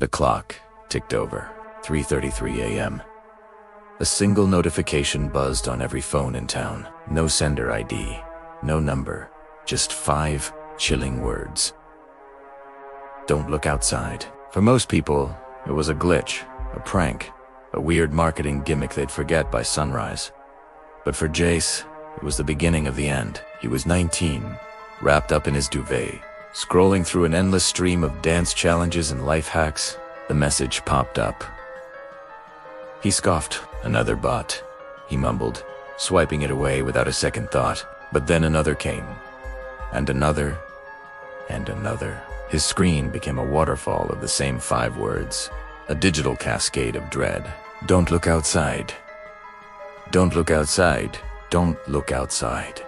The clock ticked over, 3:33 a.m. A single notification buzzed on every phone in town. No sender ID, no number, just 5 chilling words. Don't look outside. For most people, it was a glitch, a prank, a weird marketing gimmick they'd forget by sunrise. But for Jace, it was the beginning of the end. He was 19, wrapped up in his duvet, scrolling through an endless stream of dance challenges and life hacks. The message popped up. He scoffed. Another bot, he mumbled, swiping it away without a second thought. But then another came, and another, and another. His screen became a waterfall of the same 5 words, a digital cascade of dread. Don't look outside. Don't look outside. Don't look outside.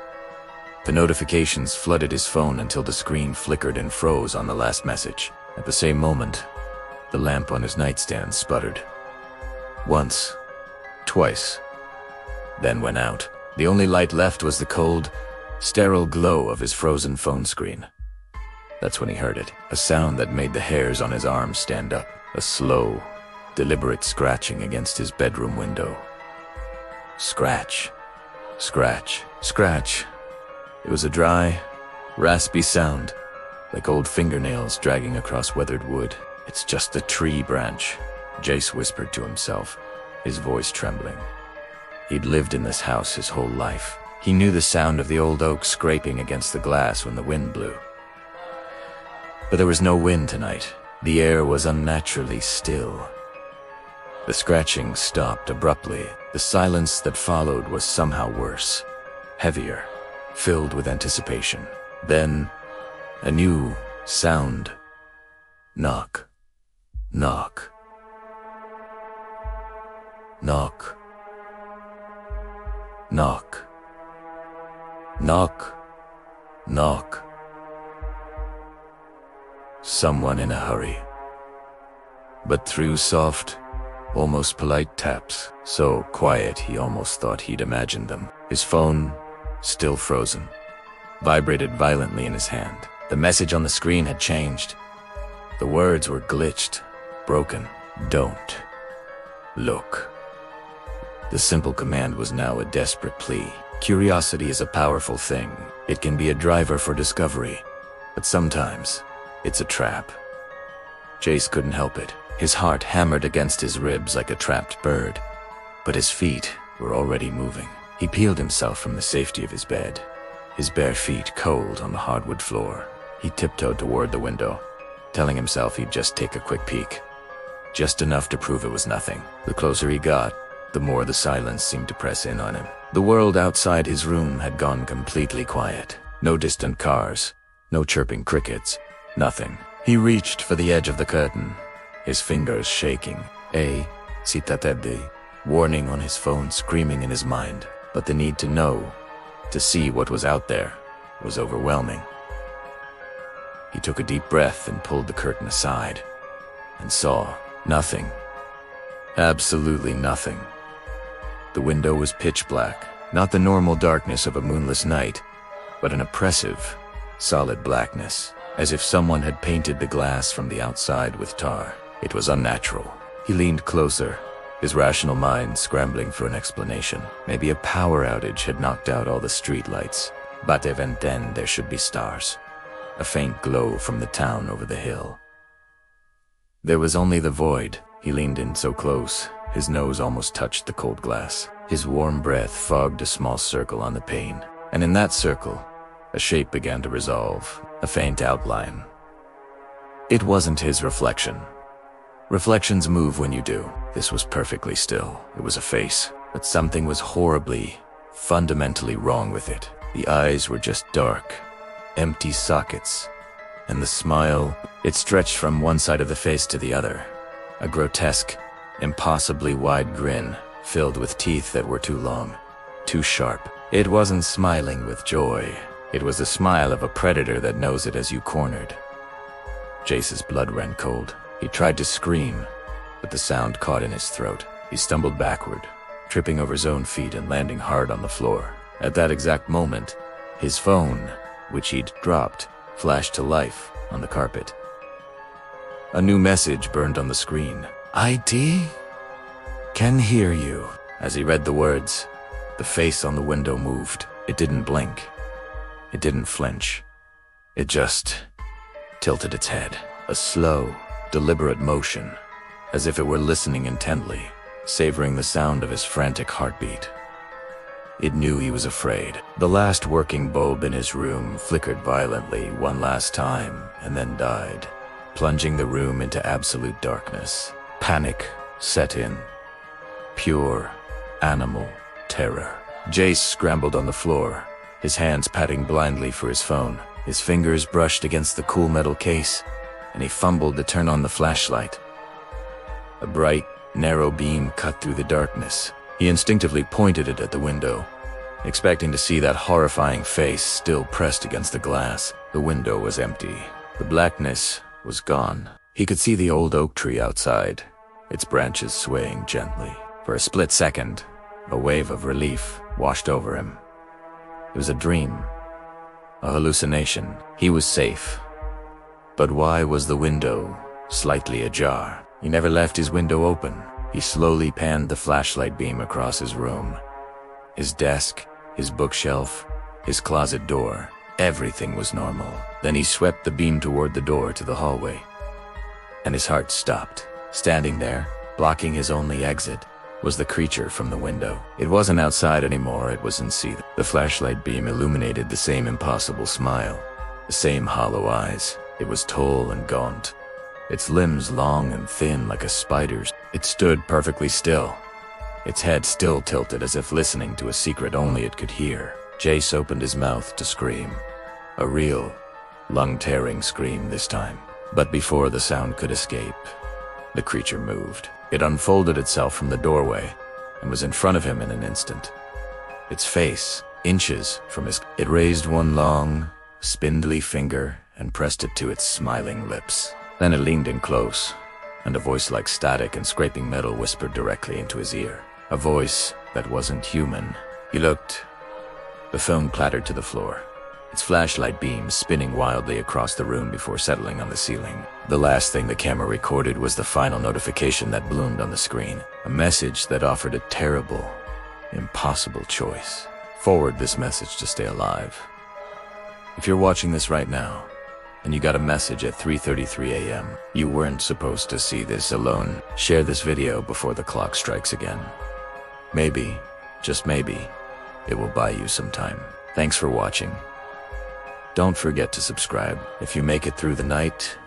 The notifications flooded his phone until the screen flickered and froze on the last message. At the same moment, the lamp on his nightstand sputtered. Once, twice, then went out. The only light left was the cold, sterile glow of his frozen phone screen. That's when he heard it, a sound that made the hairs on his arms stand up, a slow, deliberate scratching against his bedroom window. Scratch, scratch, scratch. It was a dry, raspy sound, like old fingernails dragging across weathered wood. It's just a tree branch, Jace whispered to himself, his voice trembling. He'd lived in this house his whole life. He knew the sound of the old oak scraping against the glass when the wind blew. But there was no wind tonight. The air was unnaturally still. The scratching stopped abruptly. The silence that followed was somehow worse, heavier, filled with anticipation. Then, a new sound. Knock. Knock. Knock. Knock. Knock. Knock. Someone in a hurry. But through soft, almost polite taps, so quiet he almost thought he'd imagined them. His phone, still frozen, vibrated violently in his hand. The message on the screen had changed. The words were glitched, broken. Don't look. The simple command was now a desperate plea. Curiosity is a powerful thing. It can be a driver for discovery, but sometimes it's a trap. Jace couldn't help it. His heart hammered against his ribs like a trapped bird, but his feet were already moving. He peeled himself from the safety of his bed, his bare feet cold on the hardwood floor. He tiptoed toward the window, telling himself he'd just take a quick peek. Just enough to prove it was nothing. The closer he got, the more the silence seemed to press in on him. The world outside his room had gone completely quiet. No distant cars, no chirping crickets, nothing. He reached for the edge of the curtain, his fingers shaking. Citatebde, warning on his phone screaming in his mind. But the need to know, to see what was out there, was overwhelming. He took a deep breath and pulled the curtain aside, and saw nothing. Absolutely nothing. The window was pitch black, not the normal darkness of a moonless night, but an oppressive, solid blackness, as if someone had painted the glass from the outside with tar. It was unnatural. He leaned closer, his rational mind scrambling for an explanation. Maybe a power outage had knocked out all the streetlights. But even then there should be stars. A faint glow from the town over the hill. There was only the void. He leaned in so close, his nose almost touched the cold glass. His warm breath fogged a small circle on the pane, and in that circle, a shape began to resolve, a faint outline. It wasn't his reflection. Reflections move when you do. This was perfectly still. It was a face, but something was horribly, fundamentally wrong with it. The eyes were just dark, empty sockets, and the smile, it stretched from one side of the face to the other. A grotesque, impossibly wide grin, filled with teeth that were too long, too sharp. It wasn't smiling with joy. It was the smile of a predator that knows it as you cornered. Jace's blood ran cold. He tried to scream, but the sound caught in his throat. He stumbled backward, tripping over his own feet and landing hard on the floor. At that exact moment, his phone, which he'd dropped, flashed to life on the carpet. A new message burned on the screen. IT? Can hear you. As he read the words, the face on the window moved. It didn't blink. It didn't flinch. It just tilted its head. A slow, deliberate motion, as if it were listening intently, savoring the sound of his frantic heartbeat. It knew he was afraid. The last working bulb in his room flickered violently one last time and then died, plunging the room into absolute darkness. Panic set in. Pure, animal terror. Jace scrambled on the floor, his hands patting blindly for his phone. His fingers brushed against the cool metal case, and he fumbled to turn on the flashlight. A bright, narrow beam cut through the darkness. He instinctively pointed it at the window, expecting to see that horrifying face still pressed against the glass. The window was empty. The blackness was gone. He could see the old oak tree outside, its branches swaying gently. For a split second, a wave of relief washed over him. It was a dream, a hallucination. He was safe. But why was the window slightly ajar? He never left his window open. He slowly panned the flashlight beam across his room. His desk, his bookshelf, his closet door. Everything was normal. Then he swept the beam toward the door to the hallway. And his heart stopped. Standing there, blocking his only exit, was the creature from the window. It wasn't outside anymore, it was in Seath. The flashlight beam illuminated the same impossible smile, the same hollow eyes. It was tall and gaunt, its limbs long and thin like a spider's. It stood perfectly still, its head still tilted as if listening to a secret only it could hear. Jace opened his mouth to scream. A real, lung-tearing scream this time. But before the sound could escape, the creature moved. It unfolded itself from the doorway and was in front of him in an instant. Its face, inches from his... It raised one long, spindly finger and pressed it to its smiling lips. Then it leaned in close, and a voice like static and scraping metal whispered directly into his ear. A voice that wasn't human. He looked. The phone clattered to the floor, its flashlight beam spinning wildly across the room before settling on the ceiling. The last thing the camera recorded was the final notification that bloomed on the screen. A message that offered a terrible, impossible choice. Forward this message to stay alive. If you're watching this right now, and you got a message at 3:33 a.m., you weren't supposed to see this alone. Share this video before the clock strikes again. Maybe, just maybe, it will buy you some time. Thanks for watching. Don't forget to subscribe. If you make it through the night,